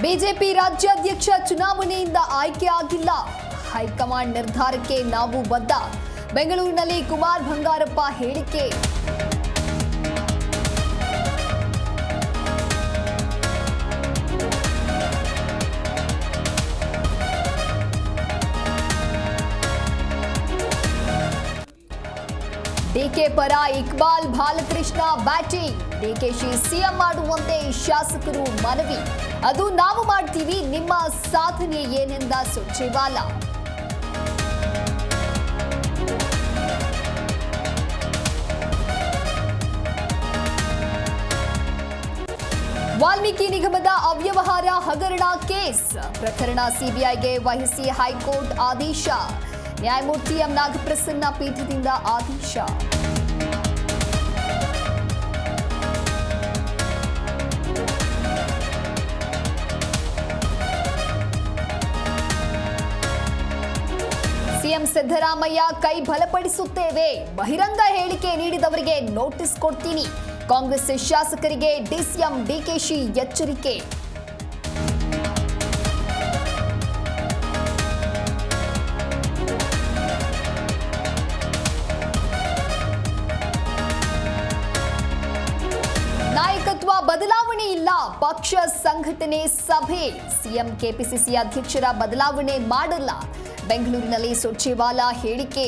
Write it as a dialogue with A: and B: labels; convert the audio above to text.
A: BJP ರಾಜ್ಯಾಧ್ಯಕ್ಷ ಚುನಾವಣೆಯಿಂದ ಆಯ್ಕೆ ಆಗಿಲ್ಲ. ಹೈಕಮಾಂಡ್ ನಿರ್ಧಾರಕ್ಕೆ ನಾವು ಬದ್ಧ. ಬೆಂಗಳೂರಿನಲ್ಲಿ ಕುಮಾರ್ ಬಂಗಾರಪ್ಪ ಹೇಳಿಕೆ. ಡಿಕೆ ಪರ ಇಕ್ಬಾಲ್ ಬಾಲಕೃಷ್ಣ ಬ್ಯಾಟಿಂಗ್. ಡಿಕೆಶಿ ಸಿಎಂ ಮಾಡುವಂತೆ ಶಾಸಕರು ಮನವಿ. ಅದು ನಾವು ಮಾಡ್ತೀವಿ, ನಿಮ್ಮ ಸಾಧನೆ ಏನೆಂದ ಸುರ್ಜೇವಾಲಾ. ವಾಲ್ಮೀಕಿ ನಿಗಮದ ಅವ್ಯವಹಾರ ಹಗರಣ ಕೇಸ್ ಪ್ರಕರಣ ಸಿಬಿಐಗೆ ವಹಿಸಿ ಹೈಕೋರ್ಟ್ ಆದೇಶ. ನ್ಯಾಯಮೂರ್ತಿ ಎಂ ನಾಗಪ್ರಸನ್ನ ಪೀಠದಿಂದ ಆದೇಶ. ಸಿಎಂ ಸಿದ್ದರಾಮಯ್ಯ ಕೈ ಬಲಪಡಿಸುತ್ತೇವೆ. ಬಹಿರಂಗ ಹೇಳಿಕೆ ನೀಡಿದವರಿಗೆ ನೋಟಿಸ್ ಕೊಡ್ತೀನಿ. ಕಾಂಗ್ರೆಸ್ ಶಾಸಕರಿಗೆ ಡಿಸಿಎಂ ಡಿಕೆಶಿ ಎಚ್ಚರಿಕೆ. ನಾಯಕತ್ವ ಬದಲಾವಣೆ ಇಲ್ಲ, ಪಕ್ಷ ಸಂಘಟನೆ ಸಭೆ. ಸಿಎಂ ಕೆಪಿಸಿಸಿ ಅಧ್ಯಕ್ಷರ ಬದಲಾವಣೆ ಮಾಡಲ್ಲ. ಬೆಂಗಳೂರಿನಲ್ಲಿ ಸುರ್ಜೇವಾಲಾ ಹೇಳಿಕೆ.